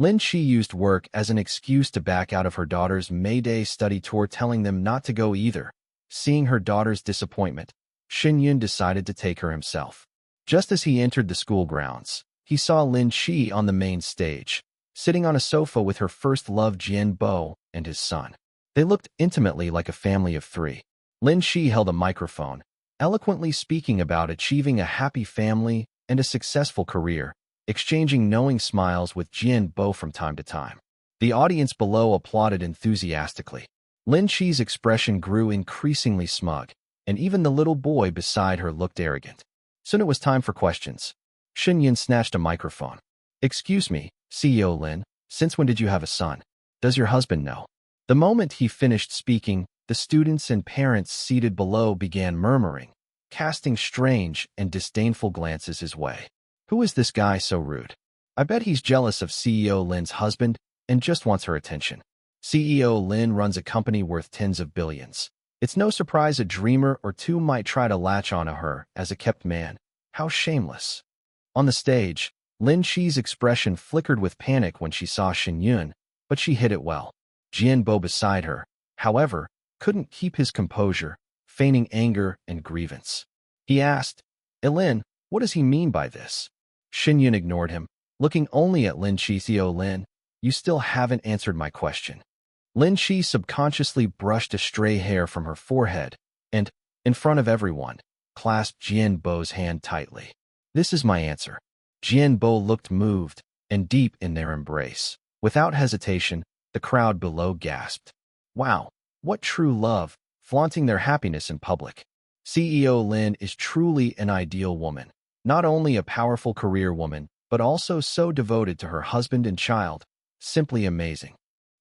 Lin Shi used work as an excuse to back out of her daughter's May Day study tour, telling them not to go either. Seeing her daughter's disappointment, Xinyun decided to take her himself. Just as he entered the school grounds, he saw Lin Shi on the main stage, sitting on a sofa with her first love Jian Bo and his son. They looked intimately like a family of three. Lin Shi held a microphone, eloquently speaking about achieving a happy family and a successful career, exchanging knowing smiles with Jian Bo from time to time. The audience below applauded enthusiastically. Lin Shi's expression grew increasingly smug, and even the little boy beside her looked arrogant. Soon it was time for questions. Xinyun snatched a microphone. "Excuse me, CEO Lin, since when did you have a son? Does your husband know?" The moment he finished speaking, the students and parents seated below began murmuring, casting strange and disdainful glances his way. Who is this guy so rude? I bet he's jealous of CEO Lin's husband and just wants her attention. CEO Lin runs a company worth tens of billions. It's no surprise a dreamer or two might try to latch onto her as a kept man. How shameless. On the stage, Lin Shi's expression flickered with panic when she saw Xinyun, but she hid it well. Jian Bo beside her, however, couldn't keep his composure, feigning anger and grievance. He asked, "Lin, what does he mean by this?" Xinyun ignored him, looking only at Lin Shi. "Theo Lin, you still haven't answered my question." Lin Shi subconsciously brushed a stray hair from her forehead and, in front of everyone, clasped Jian Bo's hand tightly. "This is my answer." Jian Bo looked moved and deep in their embrace. Without hesitation, the crowd below gasped. Wow, what true love, flaunting their happiness in public. CEO Lin is truly an ideal woman, not only a powerful career woman, but also so devoted to her husband and child. Simply amazing.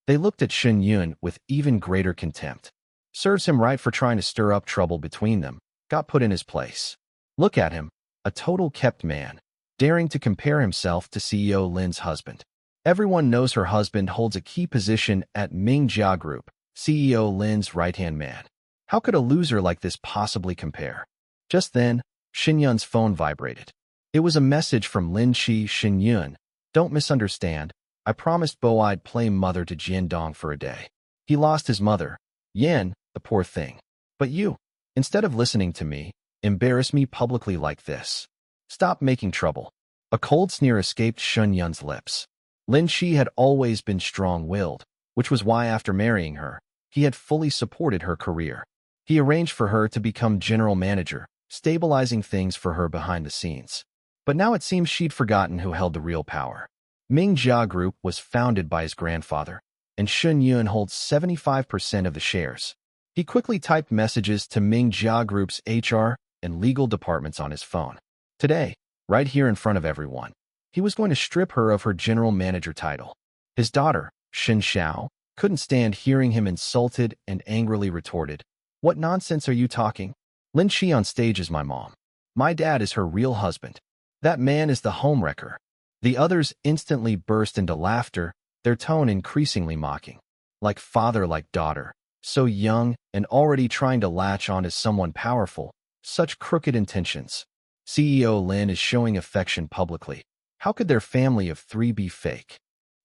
They looked at Xinyun with even greater contempt. Serves him right for trying to stir up trouble between them, got put in his place. Look at him, a total kept man, daring to compare himself to CEO Lin's husband. Everyone knows her husband holds a key position at Mingjia Group, CEO Lin's right-hand man. How could a loser like this possibly compare? Just then, Xinyun's phone vibrated. It was a message from Lin Shi. "Xinyun, don't misunderstand. I promised Bo I'd play mother to Jian Dong for a day. He lost his mother, Yan, the poor thing. But you, instead of listening to me, embarrass me publicly like this. Stop making trouble." A cold sneer escaped Xinyun's lips. Lin Shi had always been strong-willed, which was why after marrying her, he had fully supported her career. He arranged for her to become general manager, stabilizing things for her behind the scenes. But now it seems she'd forgotten who held the real power. Mingjia Group was founded by his grandfather, and Xinyun holds 75% of the shares. He quickly typed messages to Mingjia Group's HR and legal departments on his phone. Today, right here in front of everyone, he was going to strip her of her general manager title. His daughter, Xin Xiao, couldn't stand hearing him insulted and angrily retorted, "What nonsense are you talking? Lin Shi on stage is my mom. My dad is her real husband. That man is the homewrecker." The others instantly burst into laughter, their tone increasingly mocking. Like father, like daughter, so young and already trying to latch on to someone powerful, such crooked intentions. CEO Lin is showing affection publicly. How could their family of three be fake?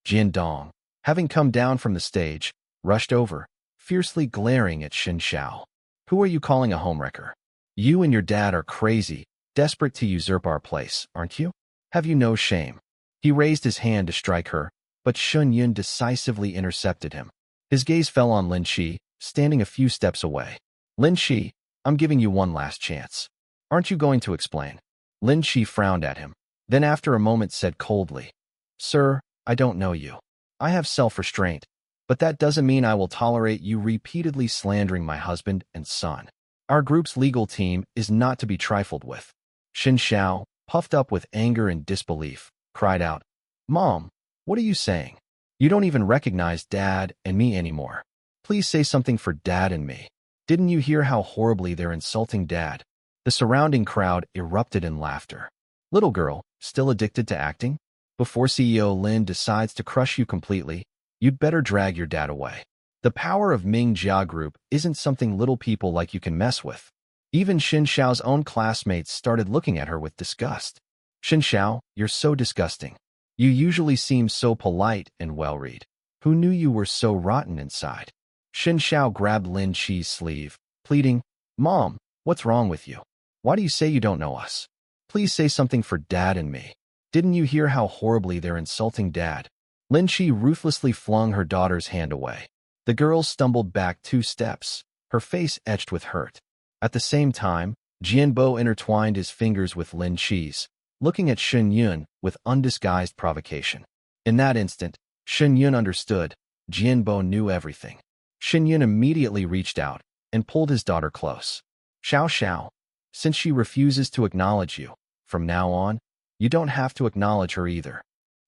Jian Dong, having come down from the stage, rushed over, fiercely glaring at Xin Xiao. "Who are you calling a homewrecker? You and your dad are crazy, desperate to usurp our place, aren't you? Have you no shame?" He raised his hand to strike her, but Xinyun decisively intercepted him. His gaze fell on Lin Shi, standing a few steps away. "Lin Shi, I'm giving you one last chance. Aren't you going to explain?" Lin Shi frowned at him, then after a moment said coldly, "Sir, I don't know you. I have self-restraint, but that doesn't mean I will tolerate you repeatedly slandering my husband and son. Our group's legal team is not to be trifled with." Xin Xiao, puffed up with anger and disbelief, cried out, "Mom, what are you saying? You don't even recognize Dad and me anymore. Please say something for Dad and me. Didn't you hear how horribly they're insulting Dad?" The surrounding crowd erupted in laughter. "Little girl, still addicted to acting? Before CEO Lin decides to crush you completely, you'd better drag your dad away. The power of Mingjia Group isn't something little people like you can mess with." Even Xin Xiao's own classmates started looking at her with disgust. "Xin Xiao, you're so disgusting. You usually seem so polite and well-read. Who knew you were so rotten inside? Xin Xiao grabbed Lin Qi's sleeve, pleading, Mom, what's wrong with you? Why do you say you don't know us? Please say something for Dad and me. Didn't you hear how horribly they're insulting Dad? Lin Qi ruthlessly flung her daughter's hand away. The girl stumbled back 2 steps, her face etched with hurt. At the same time, Jianbo intertwined his fingers with Lin Qi's, looking at Shen Yun with undisguised provocation. In that instant, Shen Yun understood. Jianbo knew everything. Shen Yun immediately reached out and pulled his daughter close. Xiao Xiao, since she refuses to acknowledge you, from now on, you don't have to acknowledge her either.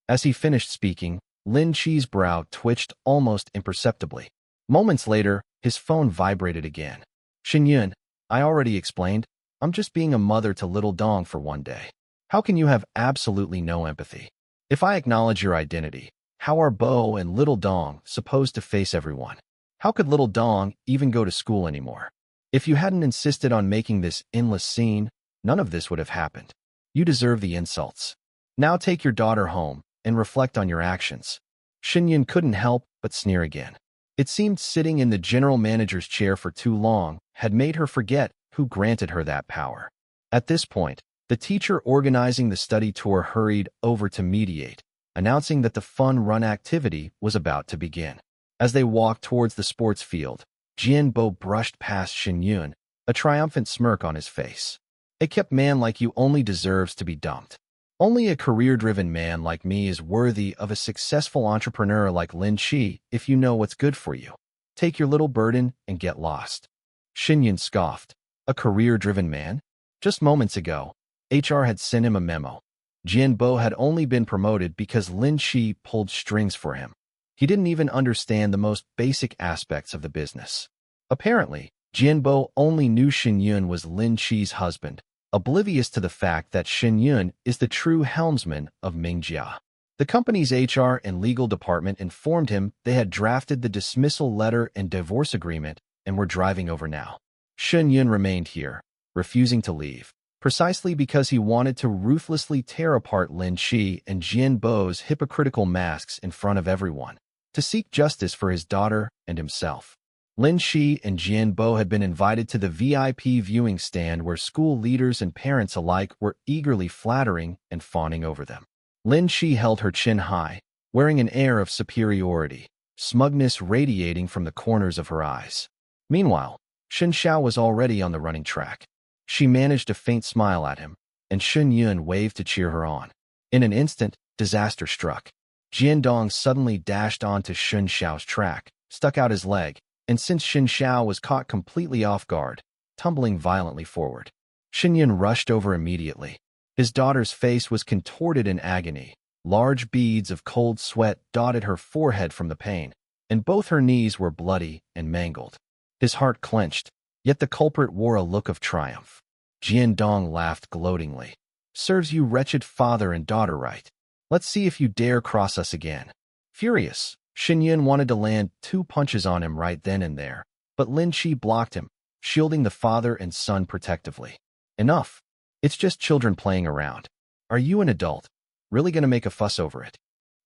As he finished speaking, Lin Qi's brow twitched almost imperceptibly. Moments later, his phone vibrated again. Shen Yun, I already explained, I'm just being a mother to little Dong for one day. How can you have absolutely no empathy? If I acknowledge your identity, how are Bo and little Dong supposed to face everyone? How could little Dong even go to school anymore? If you hadn't insisted on making this endless scene, none of this would have happened. You deserve the insults. Now take your daughter home and reflect on your actions. Shen Yun couldn't help but sneer again. It seemed sitting in the general manager's chair for too long had made her forget who granted her that power. At this point, the teacher organizing the study tour hurried over to mediate, announcing that the fun-run activity was about to begin. As they walked towards the sports field, Jianbo brushed past Shen Yun, a triumphant smirk on his face. A kept man like you only deserves to be dumped. Only a career-driven man like me is worthy of a successful entrepreneur like Lin Qi if you know what's good for you. Take your little burden and get lost. Shen Yun scoffed. A career-driven man? Just moments ago, HR had sent him a memo. Jianbo had only been promoted because Lin Qi pulled strings for him. He didn't even understand the most basic aspects of the business. Apparently, Jianbo only knew Shen Yun was Lin Qi's husband, oblivious to the fact that Shen Yun is the true helmsman of Mingjia. The company's HR and legal department informed him they had drafted the dismissal letter and divorce agreement and were driving over now. Shen Yun remained here, refusing to leave, precisely because he wanted to ruthlessly tear apart Lin Qi and Jianbo's hypocritical masks in front of everyone, to seek justice for his daughter and himself. Lin Qi and Jianbo had been invited to the VIP viewing stand where school leaders and parents alike were eagerly flattering and fawning over them. Lin Qi held her chin high, wearing an air of superiority, smugness radiating from the corners of her eyes. Meanwhile, Shen Xiao was already on the running track. She managed a faint smile at him, and Shen Yun waved to cheer her on. In an instant, disaster struck. Jiandong suddenly dashed onto Shen Xiao's track, stuck out his leg, and since Shen Xiao was caught completely off guard, tumbling violently forward. Shen Yun rushed over immediately. His daughter's face was contorted in agony. Large beads of cold sweat dotted her forehead from the pain, and both her knees were bloody and mangled. His heart clenched, yet the culprit wore a look of triumph. Jiandong laughed gloatingly. Serves you wretched father and daughter right. Let's see if you dare cross us again. Furious, Shen Yun wanted to land 2 punches on him right then and there, but Lin Qi blocked him, shielding the father and son protectively. Enough. It's just children playing around. Are you an adult? Really gonna make a fuss over it?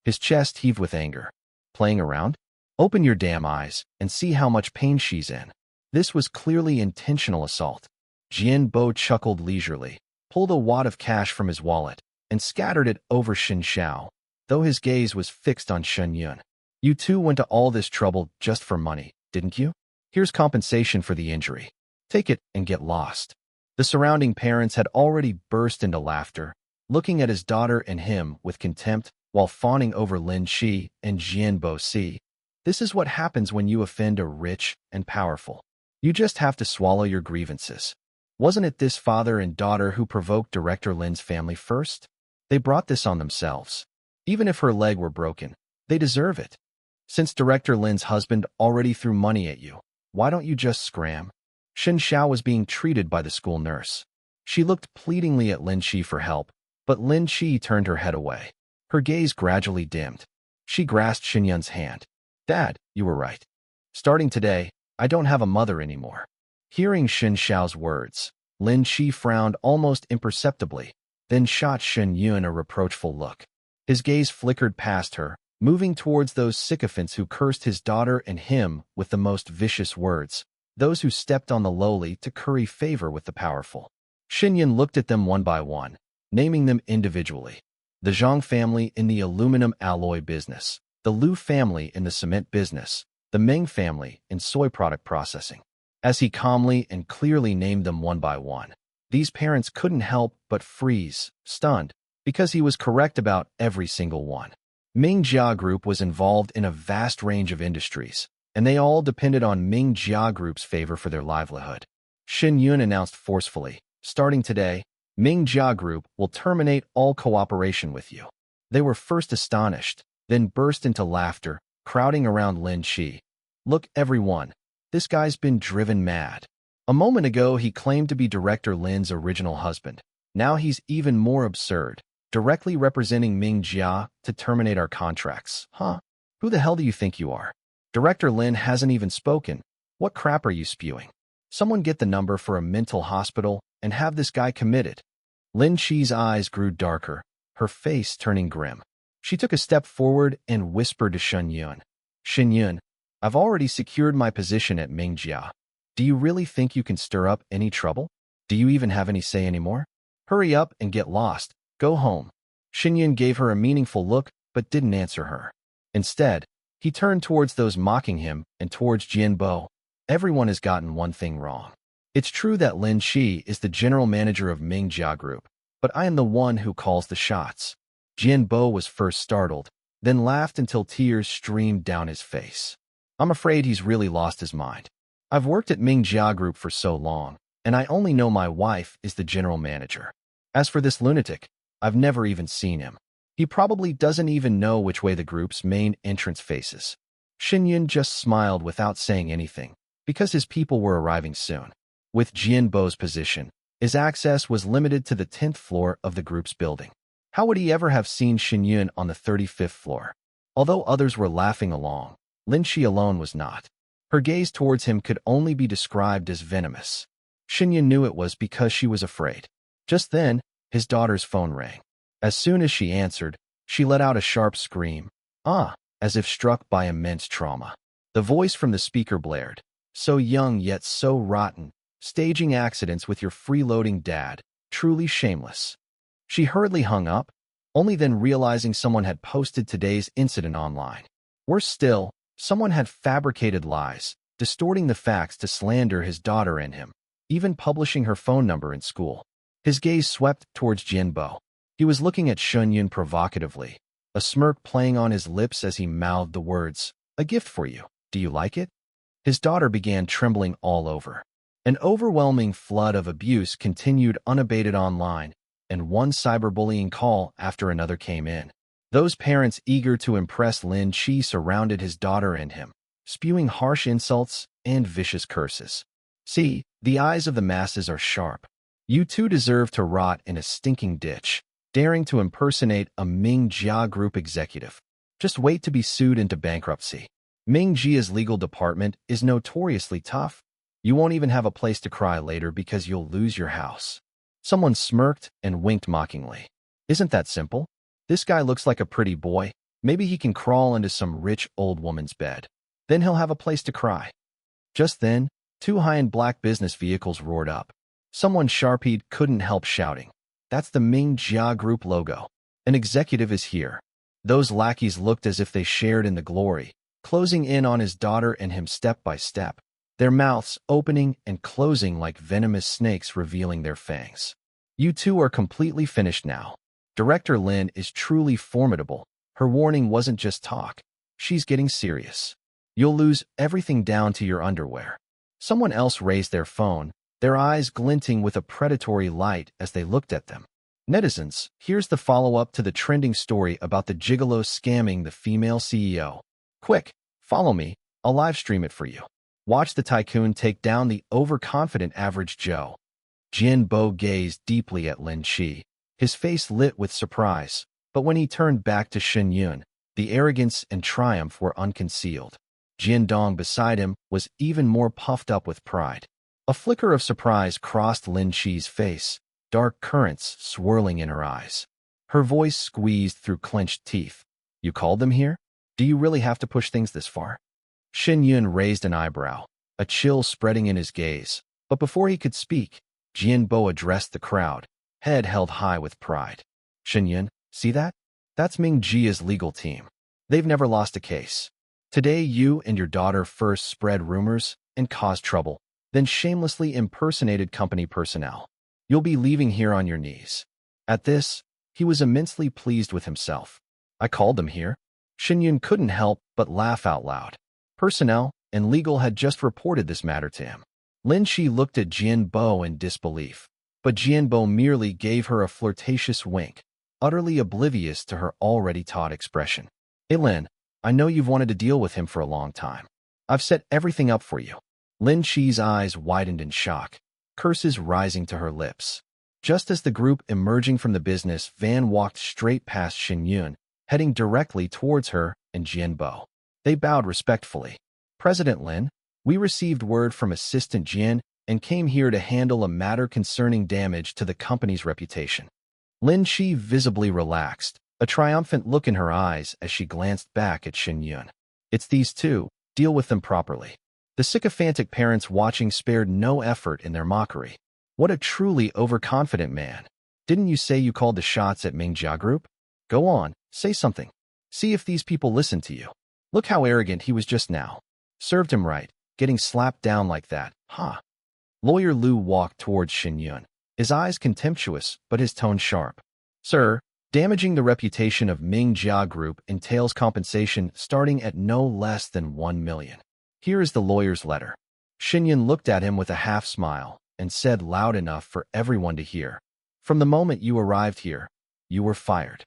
His chest heaved with anger. Playing around? Open your damn eyes and see how much pain she's in. This was clearly intentional assault. Jianbo chuckled leisurely, pulled a wad of cash from his wallet, and scattered it over Shen Xiao, though his gaze was fixed on Shen Yun. You two went to all this trouble just for money, didn't you? Here's compensation for the injury. Take it and get lost. The surrounding parents had already burst into laughter, looking at his daughter and him with contempt while fawning over Lin Qi and Jianbo Si. This is what happens when you offend a rich and powerful. You just have to swallow your grievances. Wasn't it this father and daughter who provoked Director Lin's family first? They brought this on themselves. Even if her leg were broken, they deserve it. Since Director Lin's husband already threw money at you, why don't you just scram? Shen Xiao was being treated by the school nurse. She looked pleadingly at Lin Qi for help, but Lin Qi turned her head away. Her gaze gradually dimmed. She grasped Shen Yun's hand. Dad, you were right. Starting today, I don't have a mother anymore. Hearing Shen Xiao's words, Lin Qi frowned almost imperceptibly, then shot Shen Yun a reproachful look. His gaze flickered past her, moving towards those sycophants who cursed his daughter and him with the most vicious words, those who stepped on the lowly to curry favor with the powerful. Xinyan looked at them one by one, naming them individually. The Zhang family in the aluminum alloy business, the Liu family in the cement business, the Meng family in soy product processing. As he calmly and clearly named them one by one, these parents couldn't help but freeze, stunned, because he was correct about every single one. Ming Jia Group was involved in a vast range of industries, and they all depended on Ming Jia Group's favor for their livelihood. Xin Yun announced forcefully, starting today, Ming Jia Group will terminate all cooperation with you. They were first astonished, then burst into laughter, crowding around Lin Qi. Look, everyone, this guy's been driven mad. A moment ago, he claimed to be Director Lin's original husband. Now he's even more absurd, directly representing Ming Jia to terminate our contracts. Huh? Who the hell do you think you are? Director Lin hasn't even spoken. What crap are you spewing? Someone get the number for a mental hospital and have this guy committed. Lin Qi's eyes grew darker, her face turning grim. She took a step forward and whispered to Shen Yun. Shen Yun, I've already secured my position at Ming Jia. Do you really think you can stir up any trouble? Do you even have any say anymore? Hurry up and get lost. Go home. Shen Yun gave her a meaningful look but didn't answer her. Instead, he turned towards those mocking him and towards Jianbo. Everyone has gotten one thing wrong. It's true that Lin Qi is the general manager of Ming Jia Group, but I am the one who calls the shots. Jianbo was first startled, then laughed until tears streamed down his face. I'm afraid he's really lost his mind. I've worked at Ming Jia Group for so long, and I only know my wife is the general manager. As for this lunatic, I've never even seen him. He probably doesn't even know which way the group's main entrance faces. Xinyan just smiled without saying anything, because his people were arriving soon. With Jianbo's position, his access was limited to the 10th floor of the group's building. How would he ever have seen Xinyan on the 35th floor? Although others were laughing along, Lin Qi alone was not. Her gaze towards him could only be described as venomous. Xinyan knew it was because she was afraid. Just then, his daughter's phone rang. As soon as she answered, she let out a sharp scream, as if struck by immense trauma. The voice from the speaker blared, so young yet so rotten, staging accidents with your freeloading dad, truly shameless. She hurriedly hung up, only then realizing someone had posted today's incident online. Worse still, someone had fabricated lies, distorting the facts to slander his daughter and him, even publishing her phone number in school. His gaze swept towards Jianbo. He was looking at Shun Yun provocatively, a smirk playing on his lips as he mouthed the words, "A gift for you. Do you like it?" His daughter began trembling all over. An overwhelming flood of abuse continued unabated online, and one cyberbullying call after another came in. Those parents eager to impress Lin Qi surrounded his daughter and him, spewing harsh insults and vicious curses. See, the eyes of the masses are sharp. You two deserve to rot in a stinking ditch, daring to impersonate a Ming Jia Group executive. Just wait to be sued into bankruptcy. Ming Jia's legal department is notoriously tough. You won't even have a place to cry later because you'll lose your house. Someone smirked and winked mockingly. Isn't that simple? This guy looks like a pretty boy. Maybe he can crawl into some rich old woman's bed. Then he'll have a place to cry. Just then, two high-end black business vehicles roared up. Someone sharpied couldn't help shouting, "That's the Ming Jia Group logo. An executive is here." Those lackeys looked as if they shared in the glory, closing in on his daughter and him step by step, their mouths opening and closing like venomous snakes revealing their fangs. You two are completely finished now. Director Lin is truly formidable. Her warning wasn't just talk. She's getting serious. You'll lose everything down to your underwear. Someone else raised their phone, their eyes glinting with a predatory light as they looked at them. Netizens, here's the follow-up to the trending story about the gigolo scamming the female CEO. Quick, follow me, I'll live stream it for you. Watch the tycoon take down the overconfident average Joe. Jianbo gazed deeply at Lin Qi, his face lit with surprise, but when he turned back to Shen Yun, the arrogance and triumph were unconcealed. Jiandong beside him was even more puffed up with pride. A flicker of surprise crossed Lin Qi's face, dark currents swirling in her eyes. Her voice squeezed through clenched teeth. You called them here? Do you really have to push things this far? Shin Yun raised an eyebrow, a chill spreading in his gaze. But before he could speak, Jianbo addressed the crowd, head held high with pride. Shin Yun, see that? That's Ming Jia's legal team. They've never lost a case. Today you and your daughter first spread rumors and caused trouble, then shamelessly impersonated company personnel. You'll be leaving here on your knees. At this, he was immensely pleased with himself. I called them here. Shin Yun couldn't help but laugh out loud. Personnel and legal had just reported this matter to him. Lin Shi looked at Jianbo in disbelief, but Jianbo merely gave her a flirtatious wink, utterly oblivious to her already taught expression. Hey Lin, I know you've wanted to deal with him for a long time. I've set everything up for you. Lin Shi's eyes widened in shock, curses rising to her lips. Just as the group emerging from the business van walked straight past Shin Yun, heading directly towards her and Jianbo. They bowed respectfully. President Lin, we received word from Assistant Jian and came here to handle a matter concerning damage to the company's reputation. Lin Shi visibly relaxed, a triumphant look in her eyes as she glanced back at Shin Yun. It's these two, deal with them properly. The sycophantic parents watching spared no effort in their mockery. What a truly overconfident man. Didn't you say you called the shots at Ming Jia Group? Go on, say something. See if these people listen to you. Look how arrogant he was just now. Served him right, getting slapped down like that, huh? Lawyer Liu walked towards Shin Yun, his eyes contemptuous but his tone sharp. Sir, damaging the reputation of Ming Jia Group entails compensation starting at no less than 1 million. Here is the lawyer's letter. Shin Yun looked at him with a half smile and said loud enough for everyone to hear. From the moment you arrived here, you were fired.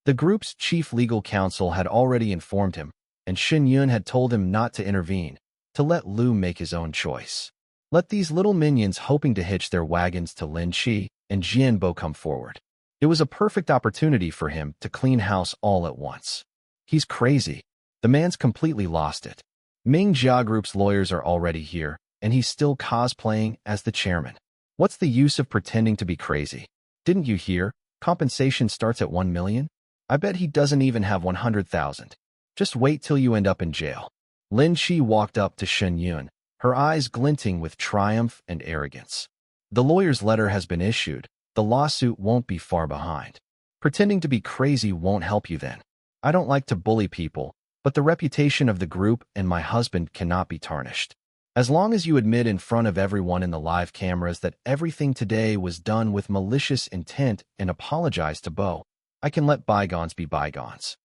The group's chief legal counsel had already informed him, and Shin Yun had told him not to intervene, to let Liu make his own choice. Let these little minions hoping to hitch their wagons to Lin Shi and Jianbo come forward. It was a perfect opportunity for him to clean house all at once. He's crazy. The man's completely lost it. Ming Jia Group's lawyers are already here, and he's still cosplaying as the chairman. What's the use of pretending to be crazy? Didn't you hear? Compensation starts at 1 million? I bet he doesn't even have 100,000. Just wait till you end up in jail. Lin Shi walked up to Shin Yun, her eyes glinting with triumph and arrogance. The lawyer's letter has been issued. The lawsuit won't be far behind. Pretending to be crazy won't help you then. I don't like to bully people, but the reputation of the group and my husband cannot be tarnished. As long as you admit in front of everyone in the live cameras that everything today was done with malicious intent and apologize to Bo, I can let bygones be bygones.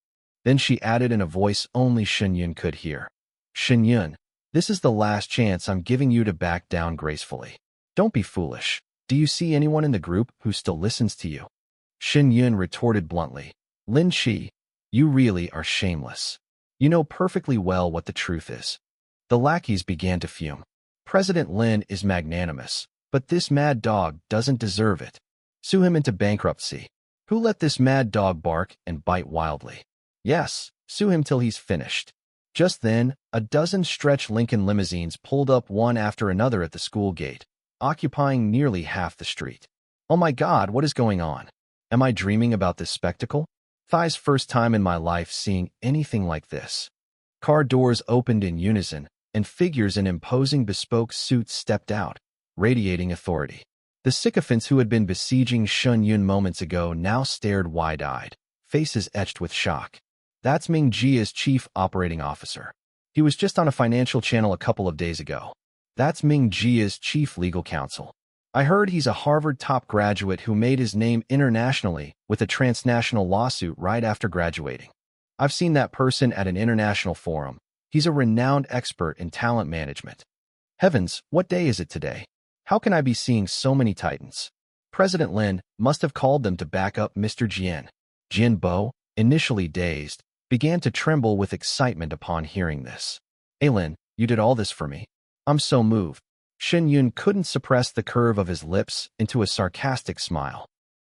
Then she added in a voice only Shin Yun could hear. Shin Yun, this is the last chance I'm giving you to back down gracefully. Don't be foolish. Do you see anyone in the group who still listens to you? Shin Yun retorted bluntly. Lin Shi, you really are shameless. You know perfectly well what the truth is. The lackeys began to fume. President Lin is magnanimous, but this mad dog doesn't deserve it. Sue him into bankruptcy. Who let this mad dog bark and bite wildly? Yes, sue him till he's finished. Just then, a dozen stretch Lincoln limousines pulled up one after another at the school gate, occupying nearly half the street. Oh my God, what is going on? Am I dreaming about this spectacle? Thai's first time in my life seeing anything like this. Car doors opened in unison, and figures in imposing bespoke suits stepped out, radiating authority. The sycophants who had been besieging Shin Yun moments ago now stared wide-eyed, faces etched with shock. That's Ming Jia's chief operating officer. He was just on a financial channel a couple of days ago. That's Ming Jia's chief legal counsel. I heard he's a Harvard top graduate who made his name internationally with a transnational lawsuit right after graduating. I've seen that person at an international forum. He's a renowned expert in talent management. Heavens, what day is it today? How can I be seeing so many titans? President Lin must have called them to back up Mr. Jian. Jianbo, initially dazed, began to tremble with excitement upon hearing this. Hey Lin, you did all this for me. I'm so moved. Shin Yun couldn't suppress the curve of his lips into a sarcastic smile.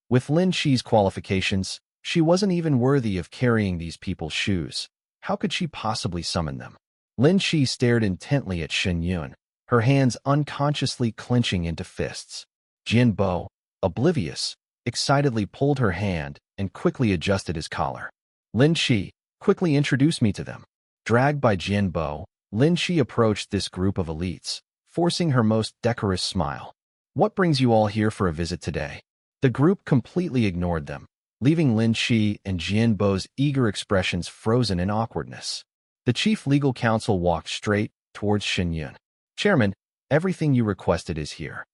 With Lin Shi's qualifications, she wasn't even worthy of carrying these people's shoes. How could she possibly summon them? Lin Shi stared intently at Shin Yun, her hands unconsciously clenching into fists. Jianbo, oblivious, excitedly pulled her hand and quickly adjusted his collar. Lin Shi, quickly introduce me to them. Dragged by Jianbo, Lin Shi approached this group of elites, forcing her most decorous smile. What brings you all here for a visit today? The group completely ignored them, leaving Lin Shi and Jianbo's eager expressions frozen in awkwardness. The chief legal counsel walked straight towards Shen Yun. Chairman, everything you requested is here.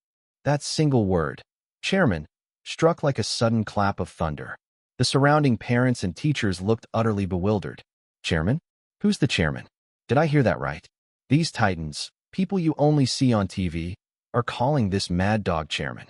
That single word, chairman, struck like a sudden clap of thunder. The surrounding parents and teachers looked utterly bewildered. Chairman? Who's the chairman? Did I hear that right? These titans, people you only see on TV, are calling this mad dog chairman.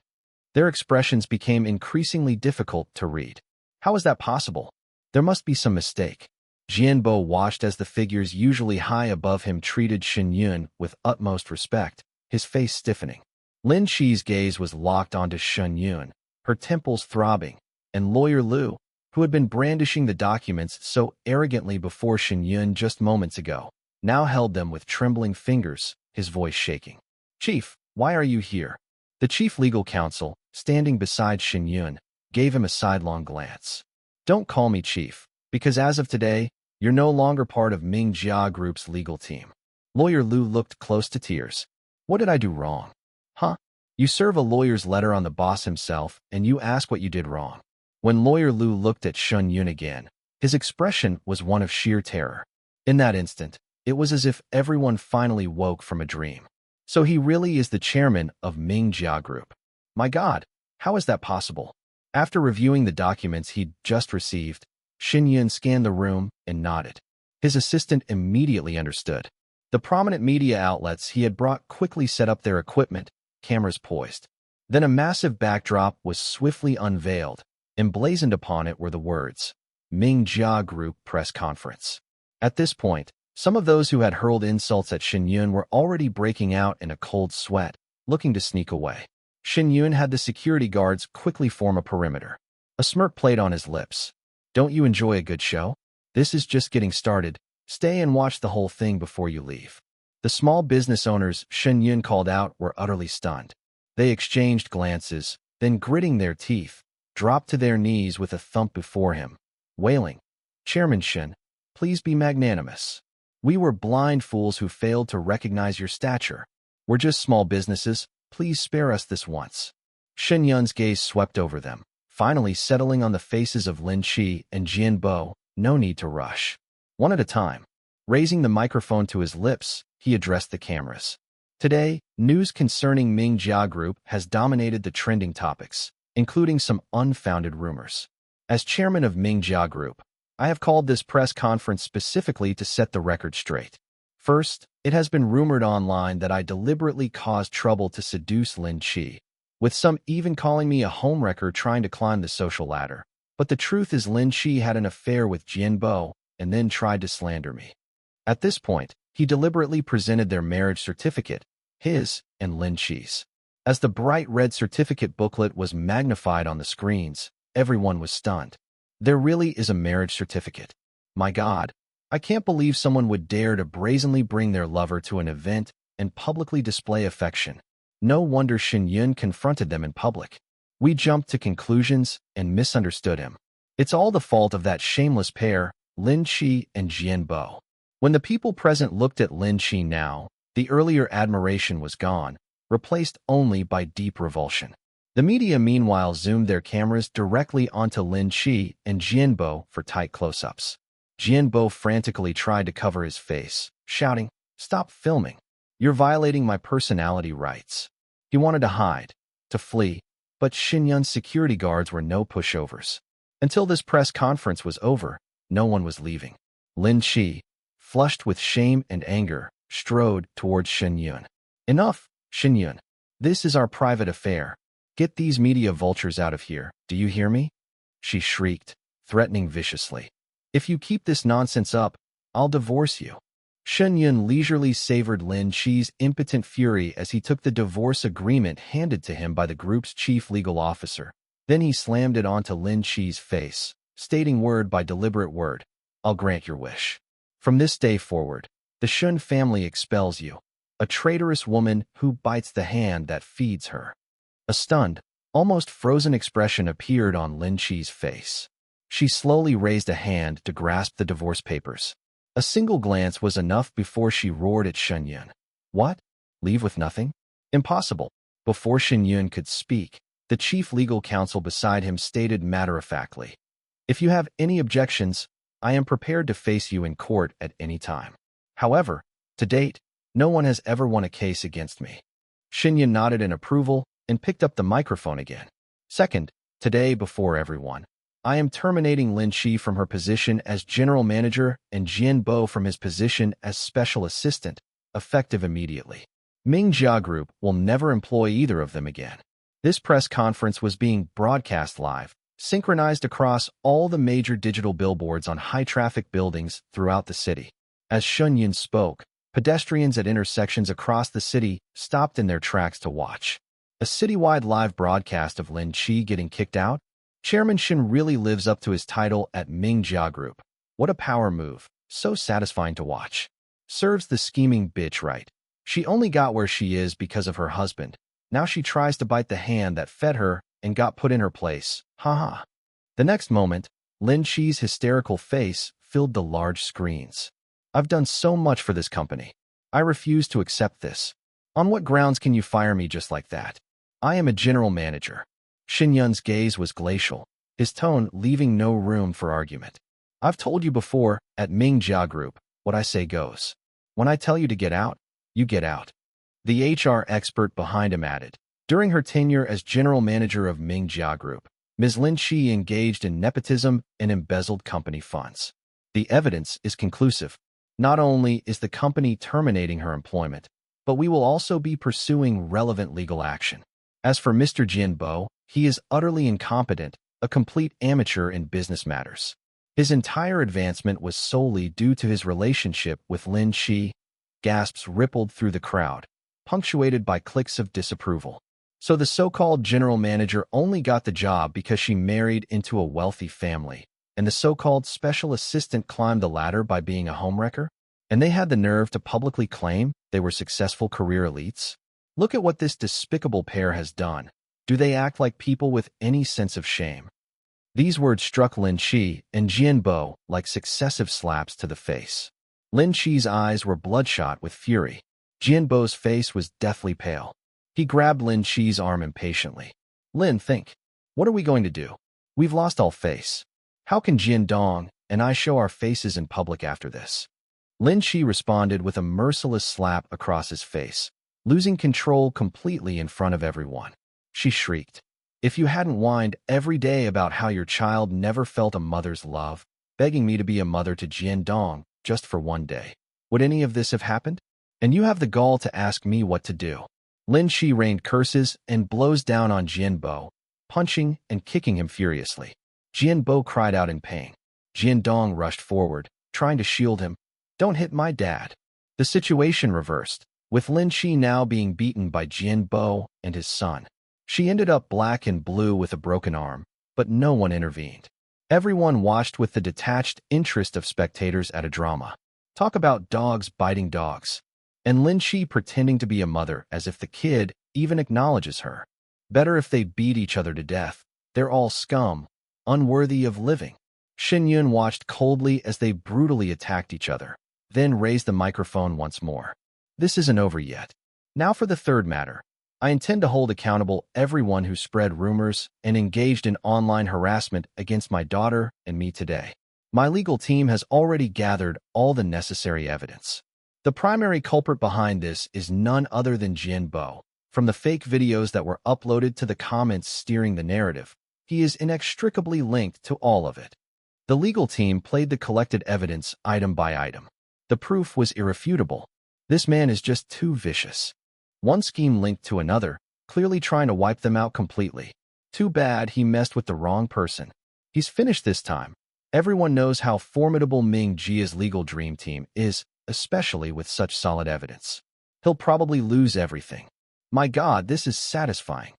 Their expressions became increasingly difficult to read. How is that possible? There must be some mistake. Jianbo watched as the figures usually high above him treated Shen Yun with utmost respect, his face stiffening. Lin Shi's gaze was locked onto Shen Yun, her temples throbbing, and Lawyer Lu, who had been brandishing the documents so arrogantly before Shen Yun just moments ago, now held them with trembling fingers, his voice shaking. Chief, why are you here? The chief legal counsel, standing beside Shen Yun, gave him a sidelong glance. Don't call me chief, because as of today, you're no longer part of Ming Jia Group's legal team. Lawyer Lu looked close to tears. What did I do wrong? Huh? You serve a lawyer's letter on the boss himself, and you ask what you did wrong. When Lawyer Lu looked at Shen Yun again, his expression was one of sheer terror. In that instant, it was as if everyone finally woke from a dream. So he really is the chairman of Ming Jia Group. My God, how is that possible? After reviewing the documents he'd just received, Shen Yun scanned the room and nodded. His assistant immediately understood. The prominent media outlets he had brought quickly set up their equipment, cameras poised. Then a massive backdrop was swiftly unveiled. Emblazoned upon it were the words, Ming Jia Group Press Conference. At this point, some of those who had hurled insults at Shen Yun were already breaking out in a cold sweat, looking to sneak away. Shen Yun had the security guards quickly form a perimeter. A smirk played on his lips. Don't you enjoy a good show? This is just getting started. Stay and watch the whole thing before you leave. The small business owners Shen Yun called out were utterly stunned. They exchanged glances, then gritting their teeth, dropped to their knees with a thump before him, wailing, Chairman Shen, please be magnanimous. We were blind fools who failed to recognize your stature. We're just small businesses. Please spare us this once. Shen Yun's gaze swept over them, finally settling on the faces of Lin Shi and Jianbo. No need to rush. One at a time. Raising the microphone to his lips, he addressed the cameras. Today, news concerning Ming Jia Group has dominated the trending topics, including some unfounded rumors. As chairman of Ming Jia Group, I have called this press conference specifically to set the record straight. First, it has been rumored online that I deliberately caused trouble to seduce Lin Shi, with some even calling me a homewrecker trying to climb the social ladder. But the truth is Lin Shi had an affair with Jianbo and then tried to slander me. At this point, he deliberately presented their marriage certificate, his and Lin Shi's. As the bright red certificate booklet was magnified on the screens, everyone was stunned. There really is a marriage certificate. My God, I can't believe someone would dare to brazenly bring their lover to an event and publicly display affection. No wonder Shen Yun confronted them in public. We jumped to conclusions and misunderstood him. It's all the fault of that shameless pair, Lin Shi and Jianbo. When the people present looked at Lin Shi now, the earlier admiration was gone, replaced only by deep revulsion. The media meanwhile zoomed their cameras directly onto Lin Shi and Jianbo for tight close-ups. Jianbo frantically tried to cover his face, shouting, "Stop filming. You're violating my personality rights." He wanted to hide, to flee, but Shen Yun's security guards were no pushovers. Until this press conference was over, no one was leaving. Lin Shi, flushed with shame and anger, strode towards Shen Yun. Enough, Shen Yun. This is our private affair. Get these media vultures out of here, do you hear me? She shrieked, threatening viciously. If you keep this nonsense up, I'll divorce you. Shen Yun leisurely savored Lin Shi's impotent fury as he took the divorce agreement handed to him by the group's chief legal officer. Then he slammed it onto Lin Shi's face, stating word by deliberate word, "I'll grant your wish. From this day forward, the Shun family expels you, a traitorous woman who bites the hand that feeds her." A stunned, Almost frozen expression appeared on Lin Chi's face. She slowly raised a hand to grasp the divorce papers. A single glance was enough before she roared at Shen Yun. What? Leave with nothing? Impossible. Before Shen Yun could speak, the chief legal counsel beside him stated matter-of-factly, "If you have any objections, I am prepared to face you in court at any time. However, to date, no one has ever won a case against me." Shen Yun nodded in approval and picked up the microphone again. "Second, today before everyone, I am terminating Lin Chi from her position as general manager and Jian Bo from his position as special assistant, effective immediately. Ming Jia Group will never employ either of them again." This press conference was being broadcast live, synchronized across all the major digital billboards on high-traffic buildings throughout the city. As Shen Yun spoke, pedestrians at intersections across the city stopped in their tracks to watch. A citywide live broadcast of Lin Chi getting kicked out? Chairman Shen really lives up to his title at Ming Jia Group. What a power move, so satisfying to watch. Serves the scheming bitch right. She only got where she is because of her husband. Now she tries to bite the hand that fed her and got put in her place. Haha. The next moment, Lin Chi's hysterical face filled the large screens. "I've done so much for this company. I refuse to accept this. On what grounds can you fire me just like that? I am a general manager." Shen Yun's gaze was glacial, his tone leaving no room for argument. "I've told you before, at Ming Jia Group, what I say goes. When I tell you to get out, you get out." The HR expert behind him added, "During her tenure as general manager of Ming Jia Group, Ms. Lin Chi engaged in nepotism and embezzled company funds. The evidence is conclusive. Not only is the company terminating her employment, but we will also be pursuing relevant legal action. As for Mr. Jian Bo, he is utterly incompetent, a complete amateur in business matters. His entire advancement was solely due to his relationship with Lin Chi." Gasps rippled through the crowd, punctuated by clicks of disapproval. So the so-called general manager only got the job because she married into a wealthy family, and the so-called special assistant climbed the ladder by being a homewrecker? And they had the nerve to publicly claim they were successful career elites? Look at what this despicable pair has done. Do they act like people with any sense of shame? These words struck Lin Chi and Jian Bo like successive slaps to the face. Lin Chi's eyes were bloodshot with fury. Jian Bo's face was deathly pale. He grabbed Lin Chi's arm impatiently. "Lin, think. What are we going to do? We've lost all face. How can Jian Dong and I show our faces in public after this?" Lin Chi responded with a merciless slap across his face, losing control completely in front of everyone. She shrieked, "If you hadn't whined every day about how your child never felt a mother's love, begging me to be a mother to Jian Dong just for one day, would any of this have happened? And you have the gall to ask me what to do." Lin Chi rained curses and blows down on Jian Bo, punching and kicking him furiously. Jian Bo cried out in pain. Jian Dong rushed forward, trying to shield him. "Don't hit my dad." The situation reversed, with Lin Chi now being beaten by Jian Bo and his son. She ended up black and blue with a broken arm, but no one intervened. Everyone watched with the detached interest of spectators at a drama. Talk about dogs biting dogs. And Lin Chi pretending to be a mother as if the kid even acknowledges her. Better if they beat each other to death. They're all scum, unworthy of living. Shen Yun watched coldly as they brutally attacked each other, then raised the microphone once more. "This isn't over yet. Now for the third matter. I intend to hold accountable everyone who spread rumors and engaged in online harassment against my daughter and me today. My legal team has already gathered all the necessary evidence. The primary culprit behind this is none other than Jian Bo. From the fake videos that were uploaded to the comments steering the narrative, he is inextricably linked to all of it." The legal team played the collected evidence item by item. The proof was irrefutable. This man is just too vicious. One scheme linked to another, clearly trying to wipe them out completely. Too bad he messed with the wrong person. He's finished this time. Everyone knows how formidable Ming Jia's legal dream team is, especially with such solid evidence. He'll probably lose everything. My God, this is satisfying.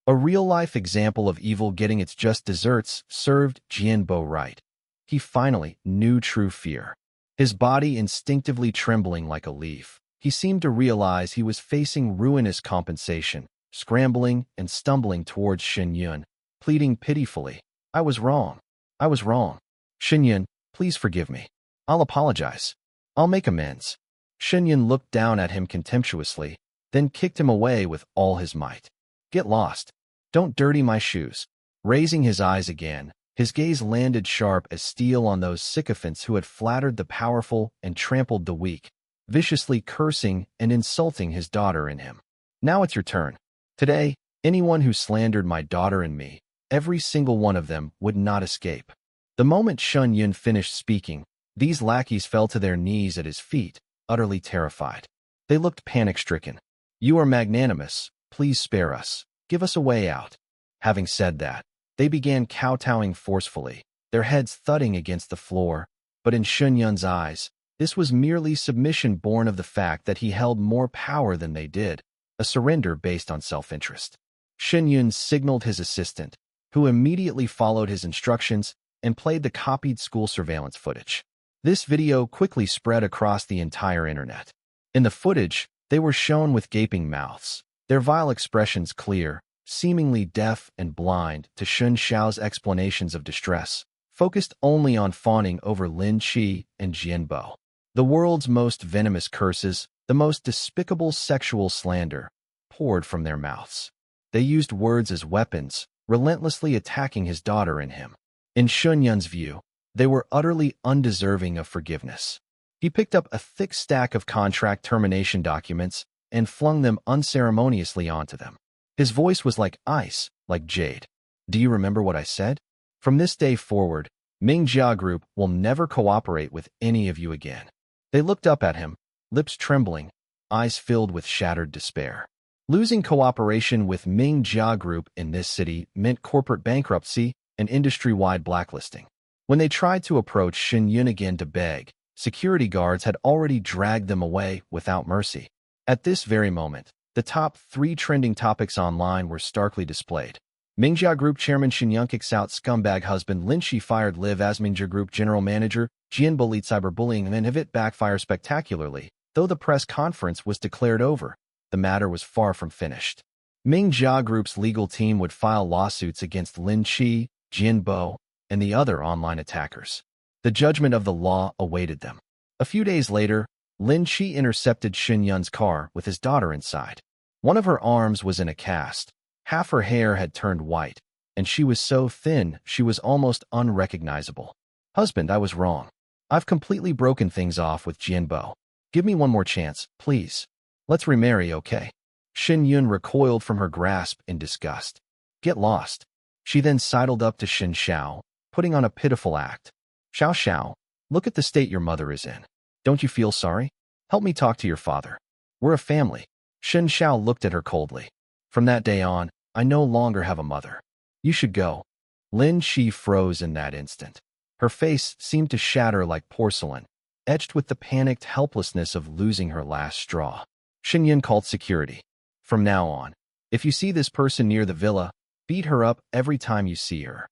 A real-life example of evil getting its just desserts served Jian Bo right. He finally knew true fear. His body instinctively trembling like a leaf. He seemed to realize he was facing ruinous compensation, scrambling and stumbling towards Shen Yun, pleading pitifully. I was wrong. I was wrong. Shen Yun, please forgive me. I'll apologize. I'll make amends. Shen Yun looked down at him contemptuously, then kicked him away with all his might. Get lost. Don't dirty my shoes. Raising his eyes again, his gaze landed sharp as steel on those sycophants who had flattered the powerful and trampled the weak, viciously cursing and insulting his daughter and him. Now it's your turn. Today, anyone who slandered my daughter and me, every single one of them would not escape. The moment Shen Yun finished speaking, these lackeys fell to their knees at his feet, utterly terrified. They looked panic-stricken. You are magnanimous. Please spare us. Give us a way out. Having said that, they began kowtowing forcefully, their heads thudding against the floor, but in Shen Yun's eyes, this was merely submission born of the fact that he held more power than they did, a surrender based on self-interest. Shen Yun signaled his assistant, who immediately followed his instructions and played the copied school surveillance footage. This video quickly spread across the entire internet. In the footage, they were shown with gaping mouths, their vile expressions clear, seemingly deaf and blind to Shun Xiao's explanations of distress, focused only on fawning over Lin Qi and Jianbo. The world's most venomous curses, the most despicable sexual slander, poured from their mouths. They used words as weapons, relentlessly attacking his daughter and him. In Shun Yun's view, they were utterly undeserving of forgiveness. He picked up a thick stack of contract termination documents and flung them unceremoniously onto them. His voice was like ice, like jade. Do you remember what I said? From this day forward, Mingjia Group will never cooperate with any of you again. They looked up at him, lips trembling, eyes filled with shattered despair. Losing cooperation with Mingjia Group in this city meant corporate bankruptcy and industry-wide blacklisting. When they tried to approach Shen Yun again to beg, security guards had already dragged them away without mercy. At this very moment, the top 3 trending topics online were starkly displayed. Mingjia Group Chairman Shen Yun kicks out scumbag husband Lin Qi fired Liv as Mingjia Group General Manager, Jianbo lead cyberbullying and Hivit backfires spectacularly. Though the press conference was declared over, the matter was far from finished. Mingjia Group's legal team would file lawsuits against Lin Qi, Jianbo, and the other online attackers. The judgment of the law awaited them. A few days later, Lin Qi intercepted Shen Yun's car with his daughter inside. One of her arms was in a cast, half her hair had turned white, and she was so thin she was almost unrecognizable. Husband, I was wrong. I've completely broken things off with Jianbo. Give me one more chance, please. Let's remarry, okay? Shen Yun recoiled from her grasp in disgust. Get lost. She then sidled up to Shen Xiao, putting on a pitiful act. Xiao Xiao, look at the state your mother is in. Don't you feel sorry? Help me talk to your father. We're a family. Shen Xiao looked at her coldly. From that day on, I no longer have a mother. You should go. Lin Qi froze in that instant. Her face seemed to shatter like porcelain, etched with the panicked helplessness of losing her last straw. Shen Yun called security. From now on, if you see this person near the villa, beat her up every time you see her.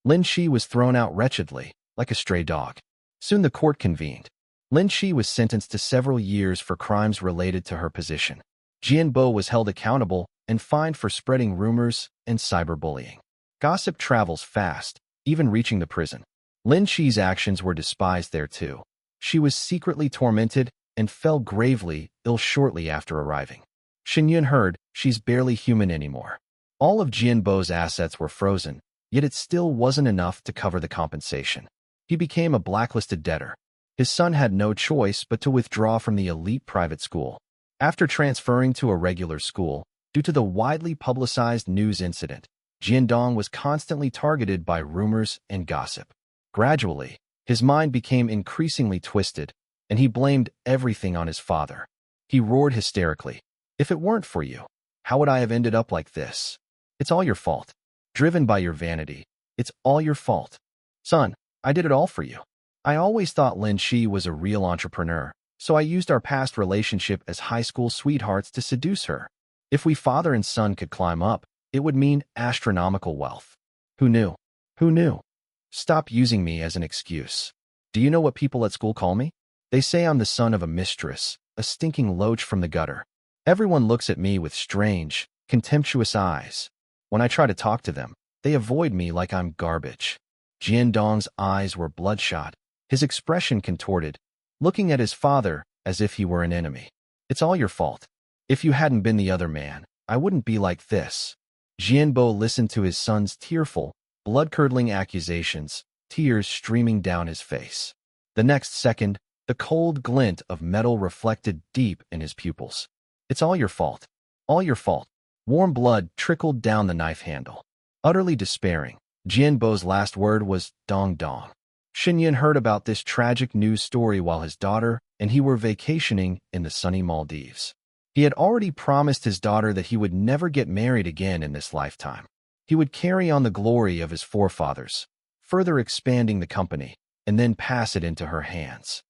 Lin Qi was thrown out wretchedly, like a stray dog. Soon the court convened. Lin Qi was sentenced to several years for crimes related to her position. Jianbo was held accountable and fined for spreading rumors and cyberbullying. Gossip travels fast, even reaching the prison. Lin Qi's actions were despised there too. She was secretly tormented and fell gravely ill shortly after arriving. Shen Yun heard she's barely human anymore. All of Jianbo's assets were frozen, yet it still wasn't enough to cover the compensation. He became a blacklisted debtor. His son had no choice but to withdraw from the elite private school. After transferring to a regular school, due to the widely publicized news incident, Jiandong was constantly targeted by rumors and gossip. Gradually, his mind became increasingly twisted, and he blamed everything on his father. He roared hysterically, "If it weren't for you, how would I have ended up like this? It's all your fault. Driven by your vanity, it's all your fault. Son, I did it all for you. I always thought Lin Qi was a real entrepreneur, so I used our past relationship as high school sweethearts to seduce her. If we father and son could climb up, it would mean astronomical wealth. Who knew? Who knew? Stop using me as an excuse. Do you know what people at school call me? They say I'm the son of a mistress, a stinking loach from the gutter. Everyone looks at me with strange, Contemptuous eyes. When I try to talk to them, they avoid me like I'm garbage. Jiandong's eyes were bloodshot, his expression contorted, looking at his father as if he were an enemy. It's all your fault. If you hadn't been the other man, I wouldn't be like this. Jianbo listened to his son's tearful, blood-curdling accusations, tears streaming down his face. The next second, the cold glint of metal reflected deep in his pupils. It's all your fault. All your fault. Warm blood trickled down the knife handle. Utterly despairing, Jianbo's last word was dong dong. Xinyan heard about this tragic news story while his daughter and he were vacationing in the sunny Maldives. He had already promised his daughter that he would never get married again in this lifetime. He would carry on the glory of his forefathers, further expanding the company, and then pass it into her hands.